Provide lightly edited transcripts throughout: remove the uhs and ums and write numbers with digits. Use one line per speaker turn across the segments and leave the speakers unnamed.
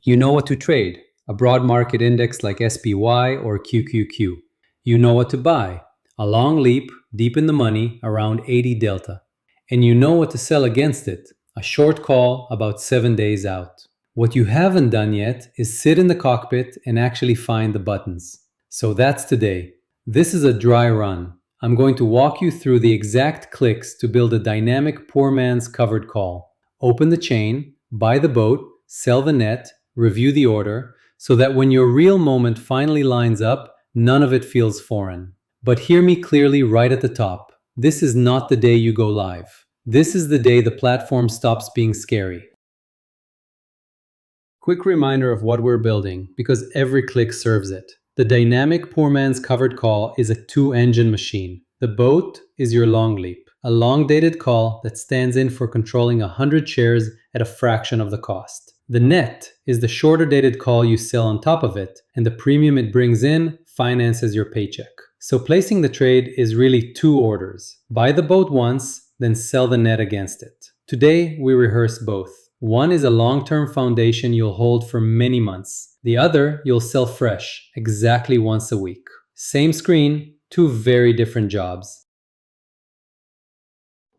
You know what to trade, a broad market index like SPY or QQQ. You know what to buy, a long leap deep in the money around 80 delta. And you know what to sell against it, a short call about 7 days out. What you haven't done yet is sit in the cockpit and actually find the buttons. So that's today. This is a dry run. I'm going to walk you through the exact clicks to build a dynamic poor man's covered call. Open the chain, buy the boat, sell the net, review the order, so that when your real moment finally lines up, none of it feels foreign. But hear me clearly right at the top. This is not the day you go live. This is the day the platform stops being scary. Quick reminder of what we're building, because every click serves it. The dynamic poor man's covered call is a two-engine machine. The boat is your long leap, a long-dated call that stands in for controlling 100 shares at a fraction of the cost. The net is the shorter-dated call you sell on top of it, and the premium it brings in finances your paycheck. So placing the trade is really two orders. Buy the boat once, then sell the net against it. Today, we rehearse both. One is a long-term foundation you'll hold for many months. The other you'll sell fresh, exactly once a week. Same screen, two very different jobs.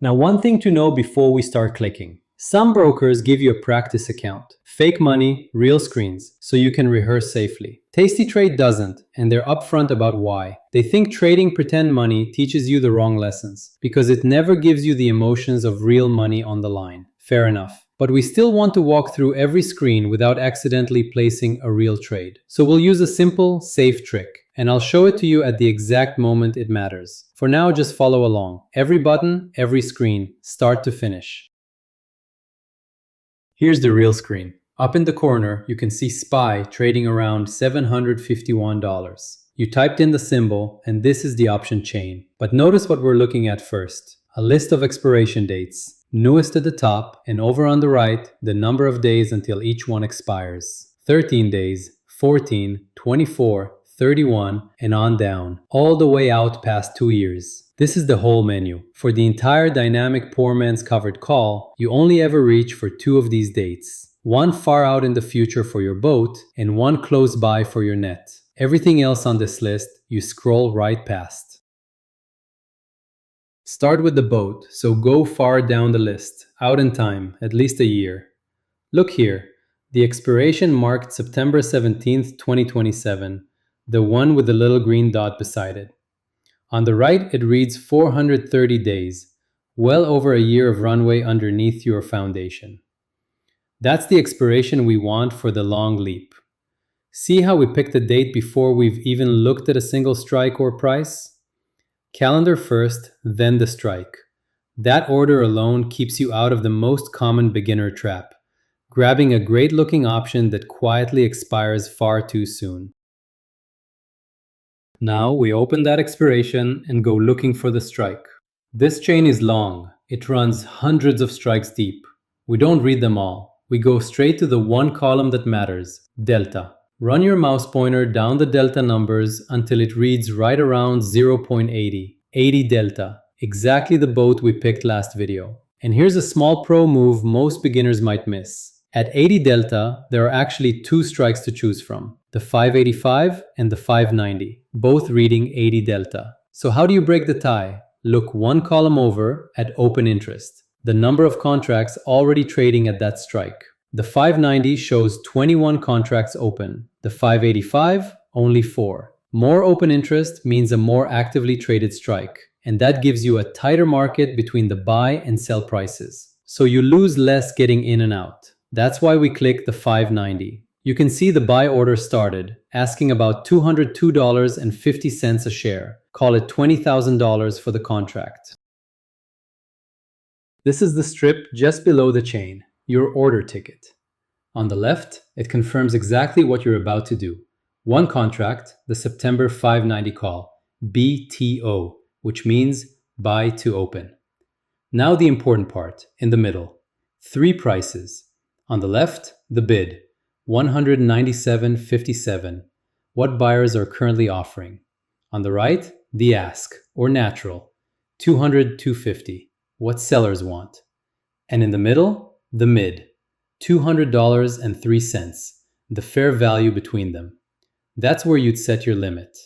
Now, one thing to know before we start clicking. Some brokers give you a practice account. Fake money, real screens, so you can rehearse safely. tastytrade doesn't, and they're upfront about why. They think trading pretend money teaches you the wrong lessons, because it never gives you the emotions of real money on the line. Fair enough. But we still want to walk through every screen without accidentally placing a real trade. So we'll use a simple, safe trick, and I'll show it to you at the exact moment it matters. For now, just follow along. Every button, every screen, start to finish. Here's the real screen. Up in the corner, you can see SPY trading around $751. You typed in the symbol, and this is the option chain. But notice what we're looking at first. A list of expiration dates. Newest at the top, and over on the right, the number of days until each one expires. 13 days, 14, 24, 31, and on down, all the way out past 2 years. This is the whole menu. For the entire dynamic poor man's covered call, you only ever reach for two of these dates. One far out in the future for your boat, and one close by for your net. Everything else on this list, you scroll right past. Start with the boat, so go far down the list, out in time, at least a year. Look here, the expiration marked September 17th, 2027, the one with the little green dot beside it. On the right, it reads 430 days, well over a year of runway underneath your foundation. That's the expiration we want for the long leap. See how we picked a date before we've even looked at a single strike or price? Calendar first, then the strike. That order alone keeps you out of the most common beginner trap, grabbing a great-looking option that quietly expires far too soon. Now we open that expiration and go looking for the strike. This chain is long. It runs hundreds of strikes deep. We don't read them all. We go straight to the one column that matters, delta. Run your mouse pointer down the delta numbers until it reads right around 0.80. 80 delta, exactly the boat we picked last video. And here's a small pro move most beginners might miss. At 80 delta, there are actually two strikes to choose from, the 585 and the 590, both reading 80 delta. So how do you break the tie? Look one column over at open interest, the number of contracts already trading at that strike. The 590 shows 21 contracts open. The 585, only 4. More open interest means a more actively traded strike, and that gives you a tighter market between the buy and sell prices. So you lose less getting in and out. That's why we click the 590. You can see the buy order started, asking about $202.50 a share. Call it $20,000 for the contract. This is the strip just below the chain, your order ticket. On the left, it confirms exactly what you're about to do. One contract, the September 590 call, BTO, which means buy to open. Now the important part, in the middle. 3 prices. On the left, the bid, $197.57, what buyers are currently offering. On the right, the ask, or natural, $200-$250, what sellers want. And in the middle, the mid, $200.03, the fair value between them. That's where you'd set your limit.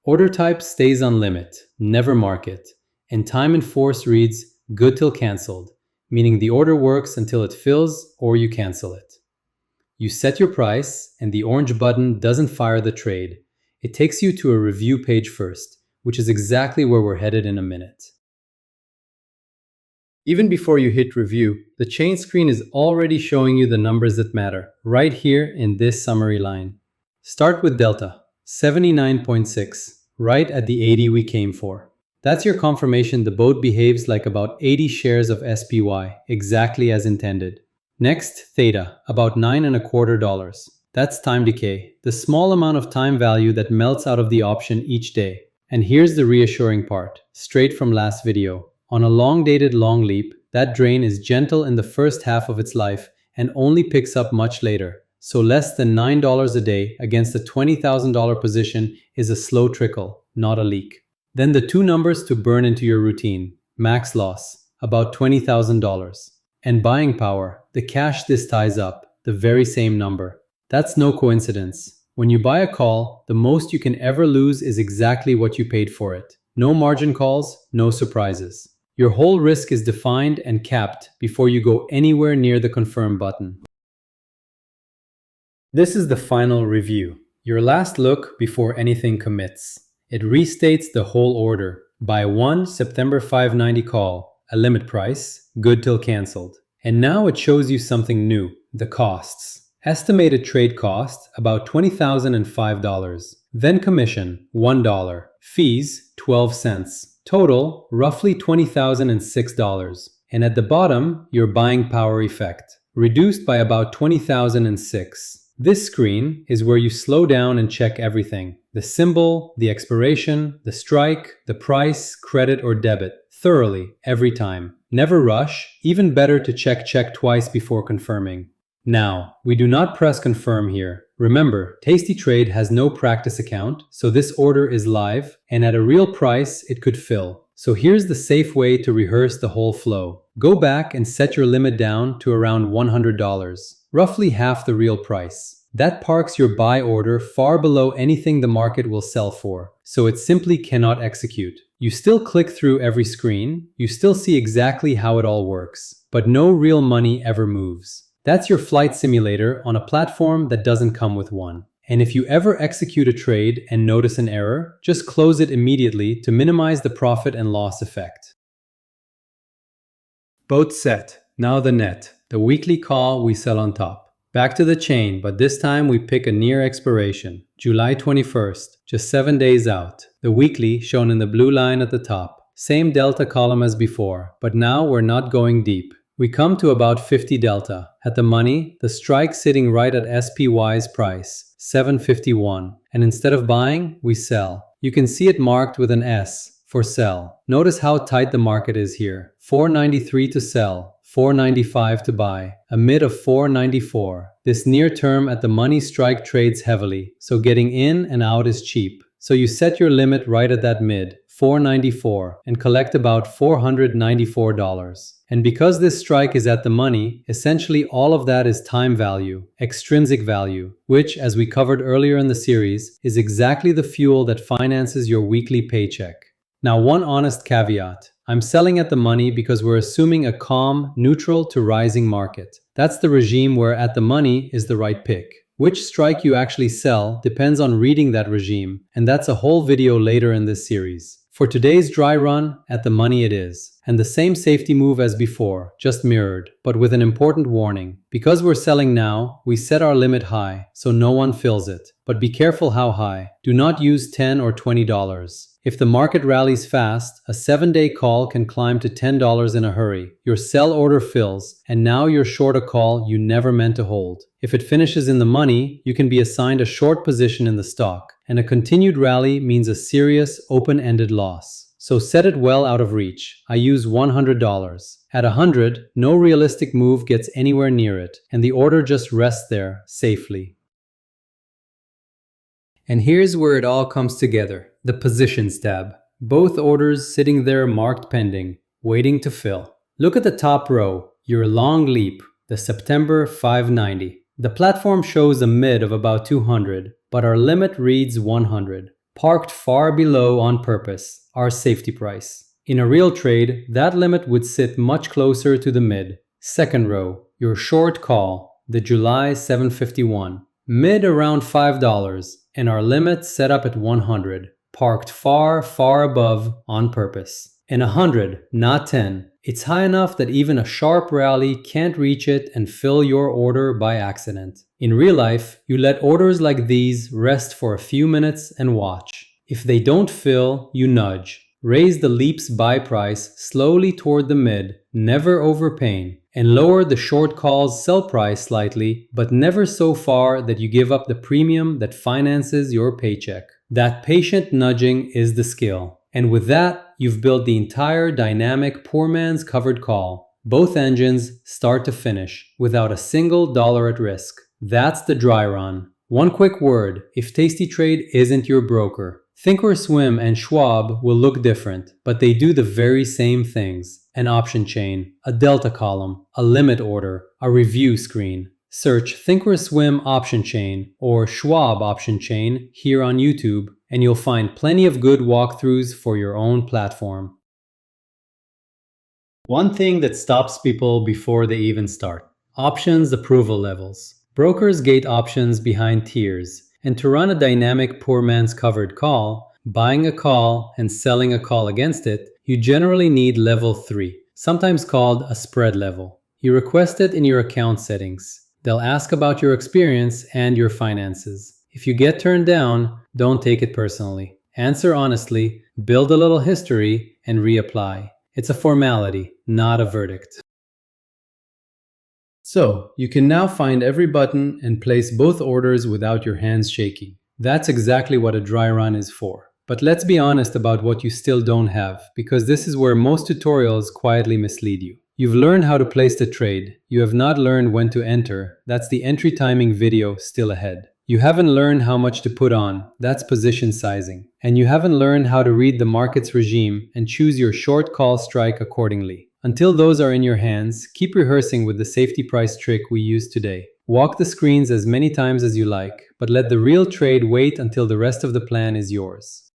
Order type stays on limit, never market, and time in force reads good till cancelled, meaning the order works until it fills or you cancel it. You set your price, and the orange button doesn't fire the trade. It takes you to a review page first, which is exactly where we're headed in a minute. Even before you hit review, the chain screen is already showing you the numbers that matter, right here in this summary line. Start with delta, 79.6, right at the 80 we came for. That's your confirmation the boat behaves like about 80 shares of SPY, exactly as intended. Next, theta, about $9.25. That's time decay, the small amount of time value that melts out of the option each day. And here's the reassuring part, straight from last video. On a long-dated long leap, that drain is gentle in the first half of its life and only picks up much later. So less than $9 a day against a $20,000 position is a slow trickle, not a leak. Then the two numbers to burn into your routine. Max loss, about $20,000. And buying power, the cash this ties up, the very same number. That's no coincidence. When you buy a call, the most you can ever lose is exactly what you paid for it. No margin calls, no surprises. Your whole risk is defined and capped before you go anywhere near the confirm button. This is the final review, your last look before anything commits. It restates the whole order. Buy one September 590 call, a limit price, good till cancelled. And now it shows you something new, the costs. Estimated trade cost, about $20,005. Then commission, $1. Fees, 12 cents. Total, roughly $20,006. And at the bottom, your buying power effect, reduced by about $20,006. This screen is where you slow down and check everything. The symbol, the expiration, the strike, the price, credit or debit, thoroughly, every time. Never rush, even better to check twice before confirming. Now, we do not press confirm here. Remember, tastytrade has no practice account, so this order is live, and at a real price, it could fill. So here's the safe way to rehearse the whole flow. Go back and set your limit down to around $100, roughly half the real price. That parks your buy order far below anything the market will sell for, so it simply cannot execute. You still click through every screen, you still see exactly how it all works, but no real money ever moves. That's your flight simulator on a platform that doesn't come with one. And if you ever execute a trade and notice an error, just close it immediately to minimize the profit and loss effect. Boat set. Now the net, the weekly call we sell on top. Back to the chain, but this time we pick a near expiration, July 21st, just 7 days out. The weekly shown in the blue line at the top. Same delta column as before, but now we're not going deep. We come to about 50 delta. At the money, the strike sitting right at SPY's price, 751. And instead of buying, we sell. You can see it marked with an S for sell. Notice how tight the market is here. 493 to sell, 495 to buy, a mid of 494. This near term at the money strike trades heavily, so getting in and out is cheap. So you set your limit right at that mid, 494, and collect about $494. And because this strike is at the money, essentially all of that is time value, extrinsic value, which, as we covered earlier in the series, is exactly the fuel that finances your weekly paycheck. Now, one honest caveat. I'm selling at the money because we're assuming a calm, neutral to rising market. That's the regime where at the money is the right pick. Which strike you actually sell depends on reading that regime, and that's a whole video later in this series. For today's dry run, at the money it is. And the same safety move as before, just mirrored, but with an important warning. Because we're selling now, we set our limit high, so no one fills it. But be careful how high. Do not use $10 or $20. If the market rallies fast, a 7-day call can climb to $10 in a hurry. Your sell order fills, and now you're short a call you never meant to hold. If it finishes in the money, you can be assigned a short position in the stock, and a continued rally means a serious, open-ended loss. So set it well out of reach. I use $100. At 100, no realistic move gets anywhere near it, and the order just rests there, safely. And here's where it all comes together. The Positions tab. Both orders sitting there marked pending, waiting to fill. Look at the top row, your long leap, the September 590. The platform shows a mid of about 200, but our limit reads 100, parked far below on purpose, our safety price. In a real trade, that limit would sit much closer to the mid. Second row, your short call, the July 751. Mid around $5, and our limit set up at 100, parked far, far above on purpose. And 100, not 10. It's high enough that even a sharp rally can't reach it and fill your order by accident. In real life, you let orders like these rest for a few minutes and watch. If they don't fill, you nudge. Raise the leap's buy price slowly toward the mid, never overpaying, and lower the short call's sell price slightly, but never so far that you give up the premium that finances your paycheck. That patient nudging is the skill. And with that, you've built the entire dynamic poor man's covered call. Both engines, start to finish, without a single dollar at risk. That's the dry run. One quick word, if tastytrade isn't your broker. Thinkorswim and Schwab will look different, but they do the very same things. An option chain, a delta column, a limit order, a review screen. Search Thinkorswim option chain or Schwab option chain here on YouTube, and you'll find plenty of good walkthroughs for your own platform. One thing that stops people before they even start. Options approval levels. Brokers gate options behind tiers, and to run a dynamic poor man's covered call, buying a call and selling a call against it, you generally need level 3, sometimes called a spread level. You request it in your account settings. They'll ask about your experience and your finances. If you get turned down, don't take it personally. Answer honestly, build a little history, and reapply. It's a formality, not a verdict. So, you can now find every button and place both orders without your hands shaking. That's exactly what a dry run is for. But let's be honest about what you still don't have, because this is where most tutorials quietly mislead you. You've learned how to place the trade. You have not learned when to enter. That's the entry timing video still ahead. You haven't learned how much to put on. That's position sizing. And you haven't learned how to read the market's regime and choose your short call strike accordingly. Until those are in your hands, keep rehearsing with the safety price trick we used today. Walk the screens as many times as you like, but let the real trade wait until the rest of the plan is yours.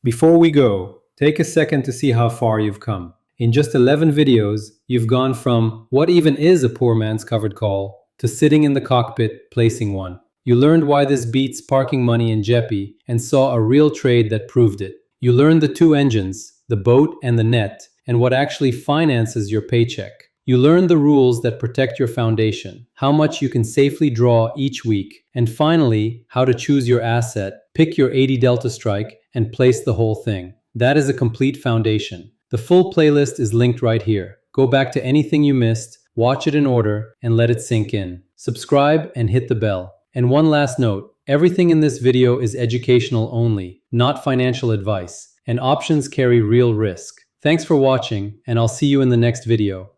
Before we go, take a second to see how far you've come. In just 11 videos, you've gone from what even is a poor man's covered call to sitting in the cockpit placing one. You learned why this beats parking money in Jeppy and saw a real trade that proved it. You learned the two engines, the boat and the net, and what actually finances your paycheck. You learned the rules that protect your foundation, how much you can safely draw each week, and finally, how to choose your asset, pick your 80 delta strike, and place the whole thing. That is a complete foundation. The full playlist is linked right here. Go back to anything you missed, watch it in order, and let it sink in. Subscribe and hit the bell. And one last note, everything in this video is educational only, not financial advice, and options carry real risk. Thanks for watching, and I'll see you in the next video.